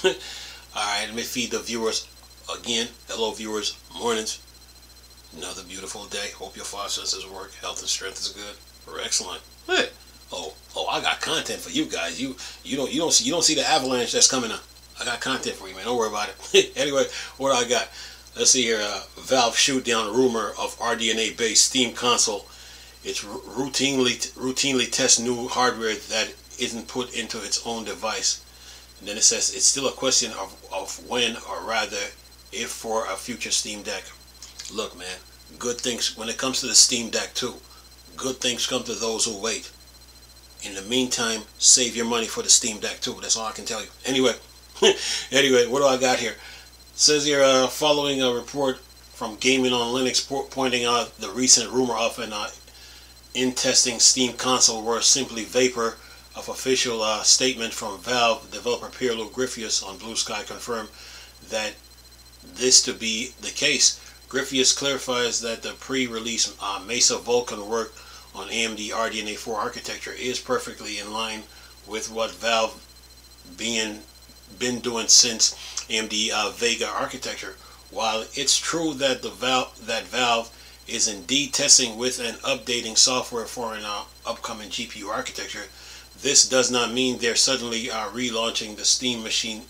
Alright, let me feed the viewers again. Hello viewers, mornings. Another beautiful day. Hope your five senses work. Health and strength is good. We're excellent. Hey. Oh, I got content for you guys. You don't see the avalanche that's coming up. I got content for you, man. Don't worry about it. Anyway, what do I got? Let's see here. Valve shoot down rumor of RDNA based Steam console. It's routinely tests new hardware that isn't put into its own device. And then it says it's still a question of when, or rather if, for a future Steam Deck. Look, man, good things when it comes to the Steam Deck 2. Good things come to those who wait. In the meantime, save your money for the Steam Deck 2. That's all I can tell you. Anyway, what do I got here? It says here, following a report from Gaming on Linux pointing out the recent rumor of an in-testing Steam console were simply vapor of official statement from Valve. Developer Pierlo Griffius on Blue Sky confirmed that this to be the case. Griffius clarifies that the pre-release Mesa Vulkan work on AMD RDNA4 architecture is perfectly in line with what Valve been doing since AMD Vega architecture. While it's true that Valve is indeed testing with and updating software for an upcoming GPU architecture, this does not mean they're suddenly relaunching the Steam Machine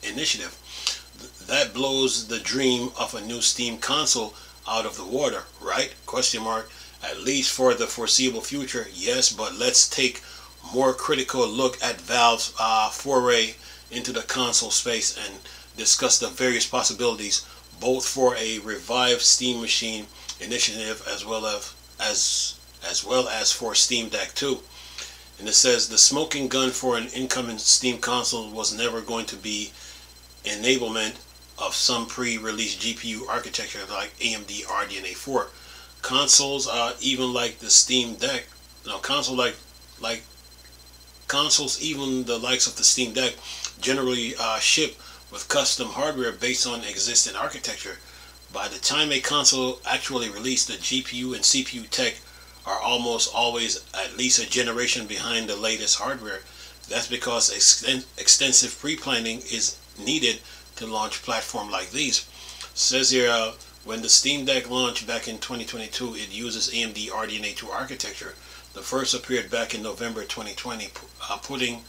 initiative. That blows the dream of a new Steam console out of the water, right? Question mark. At least for the foreseeable future, yes, but let's take more critical look at Valve's foray into the console space and discuss the various possibilities, both for a revived Steam Machine initiative as well as for Steam Deck 2. And it says the smoking gun for an incoming Steam console was never going to be enablement of some pre-release GPU architecture like AMD RDNA4. Consoles, even like the Steam Deck, consoles even the likes of the Steam Deck generally ship with custom hardware based on existing architecture. By the time a console actually released, the GPU and CPU tech are almost always at least a generation behind the latest hardware. That's because extensive pre-planning is needed to launch platforms like these. It says here, when the Steam Deck launched back in 2022, it uses AMD RDNA2 architecture. The first appeared back in November 2020, putting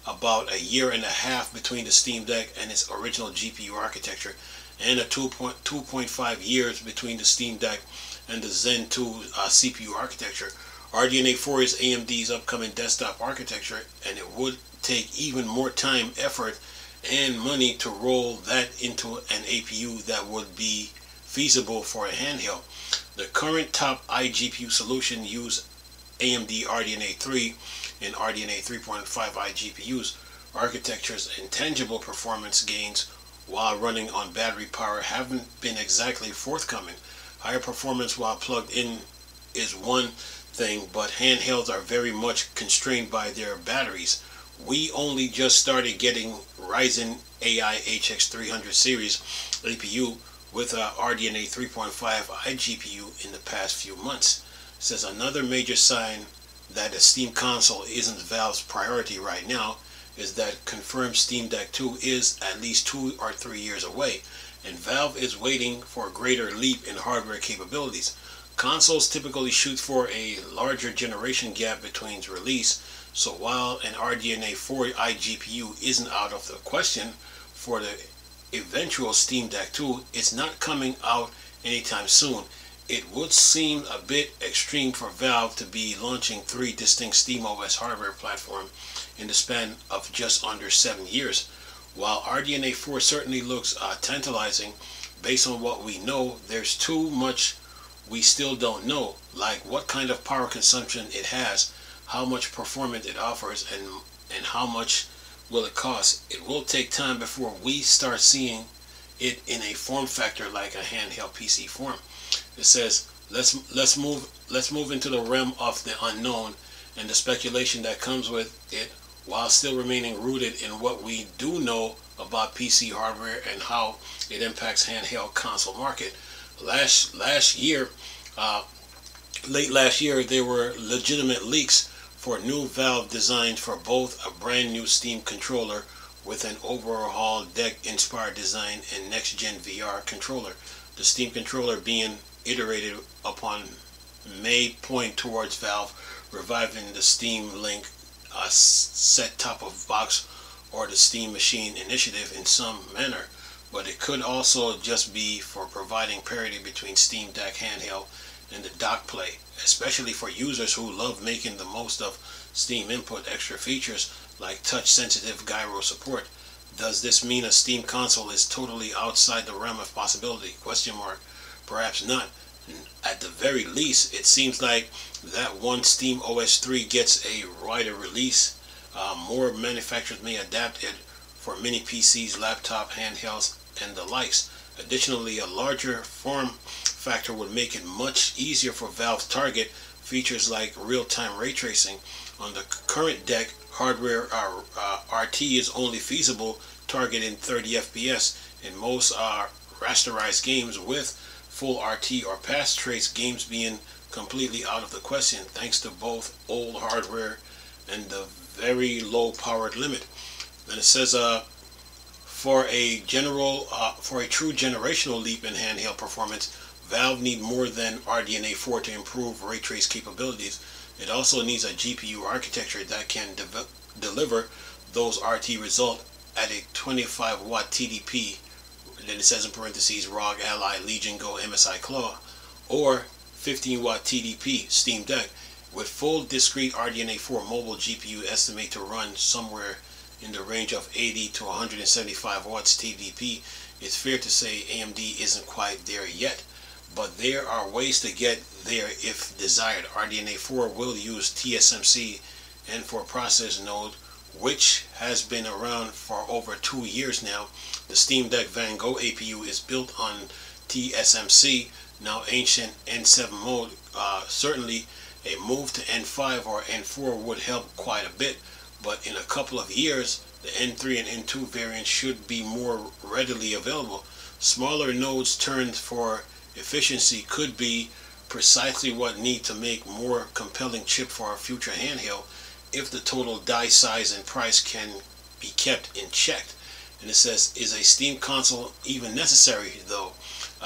about a year and a half between the Steam Deck and its original GPU architecture, and a 2.5 years between the Steam Deck and the Zen 2 CPU architecture. RDNA4 is AMD's upcoming desktop architecture, and it would take even more time, effort, and money to roll that into an APU that would be feasible for a handheld. The current top iGPU solution use AMD RDNA3 and RDNA 3.5 iGPUs. Architecture's intangible performance gains while running on battery power haven't been exactly forthcoming. Higher performance while plugged in is one thing, but handhelds are very much constrained by their batteries. We only just started getting Ryzen AI HX 300 series APU with RDNA 3.5 iGPU in the past few months. It says another major sign that a Steam console isn't Valve's priority right now is that confirmed Steam Deck 2 is at least 2 or 3 years away, and Valve is waiting for a greater leap in hardware capabilities. Consoles typically shoot for a larger generation gap between release, so while an RDNA 4 iGPU isn't out of the question for the eventual Steam Deck 2, it's not coming out anytime soon. It would seem a bit extreme for Valve to be launching 3 distinct SteamOS hardware platforms in the span of just under 7 years. While RDNA 4 certainly looks tantalizing, based on what we know, there's too much we still don't know, like what kind of power consumption it has, how much performance it offers, and how much will it cost. It will take time before we start seeing it in a form factor like a handheld PC form. It says let's move into the realm of the unknown and the speculation that comes with it, while still remaining rooted in what we do know about PC hardware and how it impacts handheld console market. Late last year, there were legitimate leaks for new Valve designs for both a brand new Steam controller with an overhaul deck-inspired design and next-gen VR controller. The Steam controller being iterated upon may point towards Valve reviving the Steam Link set top of box or the Steam Machine initiative in some manner, but it could also just be for providing parity between Steam Deck handheld and the dock play, especially for users who love making the most of Steam input extra features like touch-sensitive gyro support. Does this mean a Steam console is totally outside the realm of possibility? Question mark. Perhaps not. At the very least, it seems like that once Steam OS 3 gets a wider release, more manufacturers may adapt it for mini PCs, laptop, handhelds, and the likes. Additionally, a larger form factor would make it much easier for Valve to target features like real-time ray tracing. On the current deck, hardware RT is only feasible targeting 30 FPS in most rasterized games, with full RT or path trace games being completely out of the question thanks to both old hardware and the very low powered limit. Then it says for a true generational leap in handheld performance, Valve need more than RDNA4 to improve ray trace capabilities. It also needs a GPU architecture that can deliver those RT results at a 25 watt TDP. Then it says in parentheses ROG Ally Legion Go MSI Claw, or 15 watt TDP Steam Deck. With full discrete RDNA4 mobile GPU estimate to run somewhere in the range of 80 to 175 watts TDP, it's fair to say AMD isn't quite there yet, but there are ways to get there if desired. RDNA4 will use TSMC N4 process node, which has been around for over 2 years now. The Steam Deck Van Gogh APU is built on TSMC, now ancient N7 mode. Certainly a move to N5 or N4 would help quite a bit, but in a couple of years the N3 and N2 variants should be more readily available. Smaller nodes turned for efficiency could be precisely what need to make more compelling chip for our future handheld if the total die size and price can be kept in check. And it says, is a Steam console even necessary though?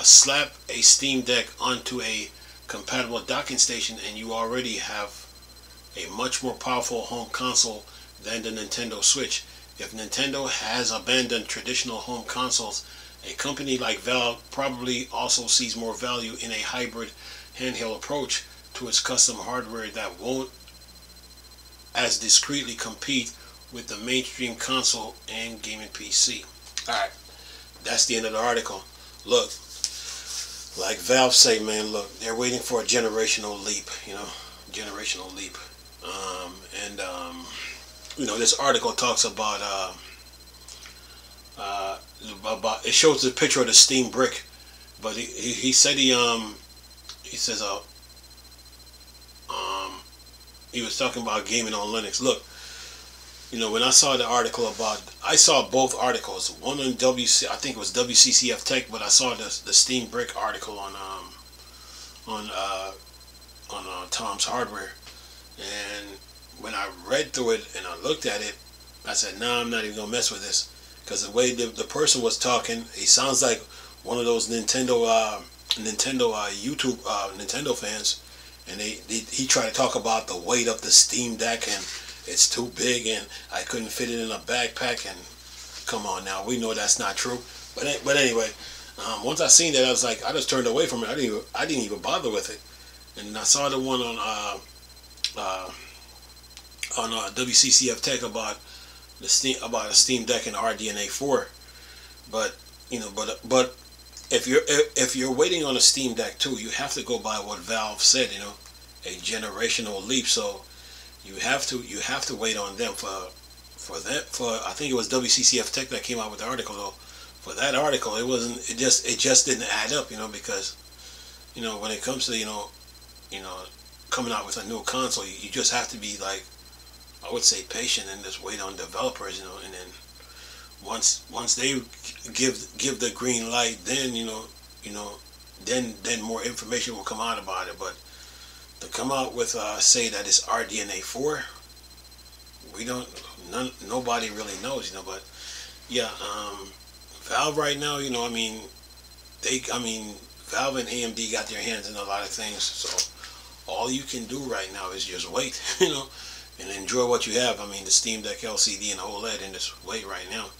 Slap a Steam Deck onto a compatible docking station and you already have a much more powerful home console than the Nintendo Switch. If Nintendo has abandoned traditional home consoles, a company like Valve probably also sees more value in a hybrid handheld approach to its custom hardware that won't as discreetly compete with the mainstream console and gaming PC. Alright, that's the end of the article. Look, like Valve say, man, look, they're waiting for a generational leap, generational leap. This article talks about it shows the picture of the Steam Brick, but he said he says he was talking about gaming on Linux. Look, when I saw the article I saw both articles. One on I think it was WCCF Tech, but I saw the Steam Brick article on Tom's Hardware, and when I read through it and I looked at it, I said, nah, I'm not even gonna mess with this, because the way the person was talking, he sounds like one of those Nintendo YouTube Nintendo fans, and he tried to talk about the weight of the Steam Deck and it's too big and I couldn't fit it in a backpack, and come on now, we know that's not true. But anyway, once I seen that, I was like, I just turned away from it. I didn't even bother with it. And I saw the one on WCCF Tech about a Steam Deck and RDNA4. But if you're waiting on a Steam Deck too, you have to go by what Valve said, a generational leap. So you have to wait on them for I think it was WCCF Tech that came out with the article though. For that article, it just didn't add up, because when it comes to coming out with a new console, you just have to be, like, I would say, patient and just wait on developers, and then once they give the green light, then then more information will come out about it. But to come out with say that it's RDNA4, nobody really knows, but Yeah, Valve right now, Valve and AMD got their hands in a lot of things. So all you can do right now is just wait, and enjoy what you have. I mean, the Steam Deck LCD and OLED, and just wait right now.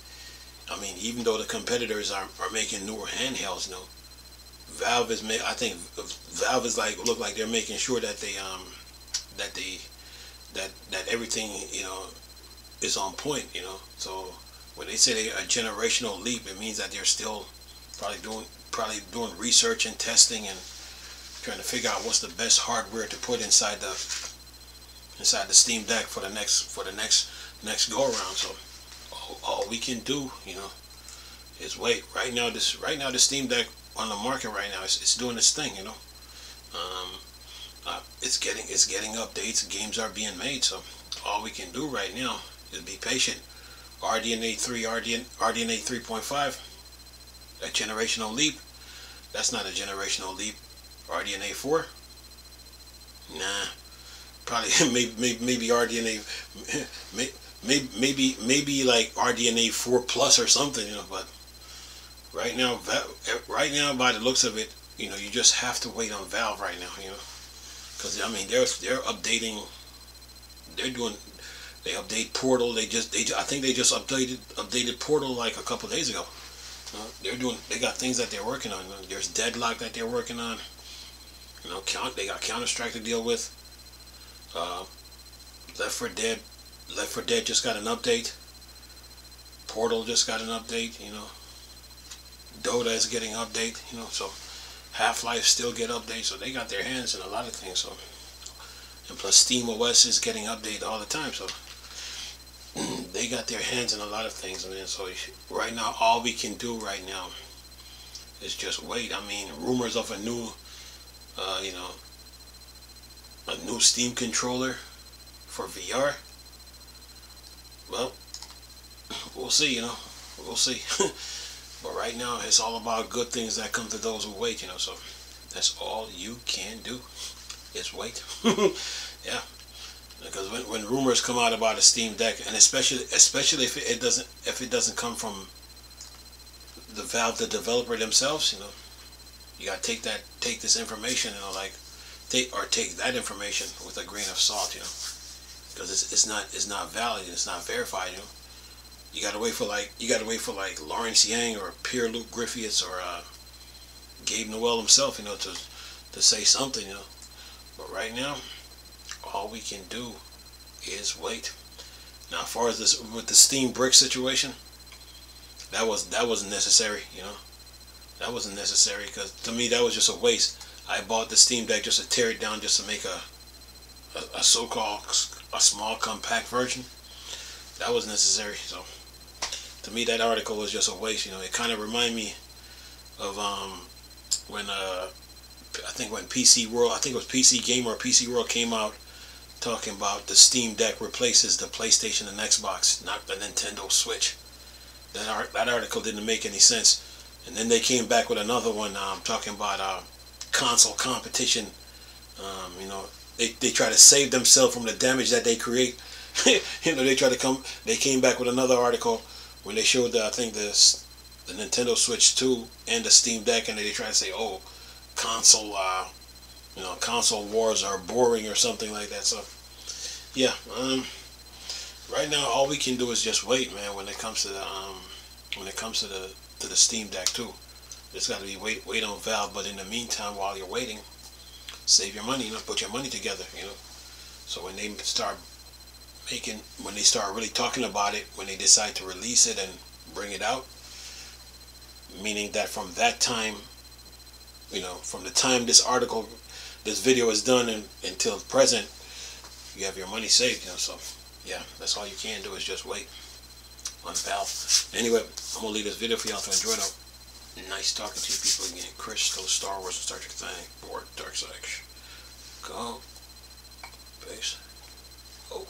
I mean, even though the competitors are making newer handhelds, Valve is I think Valve is like look like they're making sure that that they that everything is on point. So when they say they a generational leap, it means that they're still probably doing research and testing and trying to figure out what's the best hardware to put inside the Steam Deck for the next go around. So all we can do, is wait. Right now, the Steam Deck on the market right now, it's doing its thing. It's getting updates. Games are being made. So all we can do right now is be patient. RDNA 3.5, a generational leap. That's not a generational leap. RDNA4, nah. Probably maybe RDNA, maybe like RDNA4 plus or something, But right now, by the looks of it, you just have to wait on Valve right now, because I mean they're updating, they update Portal. I think they just updated Portal like a couple days ago. They got things that they're working on. There's Deadlock that they're working on. They got Counter-Strike to deal with. Left 4 Dead just got an update. Portal just got an update. Dota is getting an update. So Half-Life still get updates. So they got their hands in a lot of things. So, and plus Steam OS is getting updated all the time. So they got their hands in a lot of things, man. So right now, all we can do right now is just wait. I mean, rumors of a new Steam controller for VR. Well, we'll see, we'll see. But right now, it's all about good things that come to those who wait, So that's all you can do is wait. Yeah, because when rumors come out about a Steam Deck, and especially if it doesn't come from the Valve, the developer themselves, you gotta take this information, take that information with a grain of salt, because it's not valid, it's not verified, You gotta wait for like Lawrence Yang or Pierre-Luc Griffiths or Gabe Newell himself, to say something, But right now, all we can do is wait. Now, as far as this with the Steam Brick situation, that wasn't necessary, That wasn't necessary, because to me that was just a waste. I bought the Steam Deck just to tear it down, just to make a so-called a small compact version. That was necessary. So to me that article was just a waste. It kind of reminded me of when I think when PC World, I think it was PC Gamer or PC World came out talking about the Steam Deck replaces the PlayStation and Xbox, not the Nintendo Switch. That article didn't make any sense. And then they came back with another one talking about console competition. They try to save themselves from the damage that they create. They came back with another article when they showed I think the Nintendo Switch 2 and the Steam Deck, and they try to say, oh, console wars are boring or something like that. So yeah, right now all we can do is just wait, man. When it comes to the Steam Deck too, it's got to be wait on Valve. But in the meantime, while you're waiting, save your money, put your money together, So when they start really talking about it, when they decide to release it and bring it out, meaning that from that time, from the time this video is done until present, you have your money saved, So yeah, that's all you can do is just wait on Valve. Anyway, I'm gonna leave this video for y'all to enjoy though. Nice talking to you people again. Crystal, Star Wars, and Star Trek thing. Board, Dark Side. Go. Base. Oh.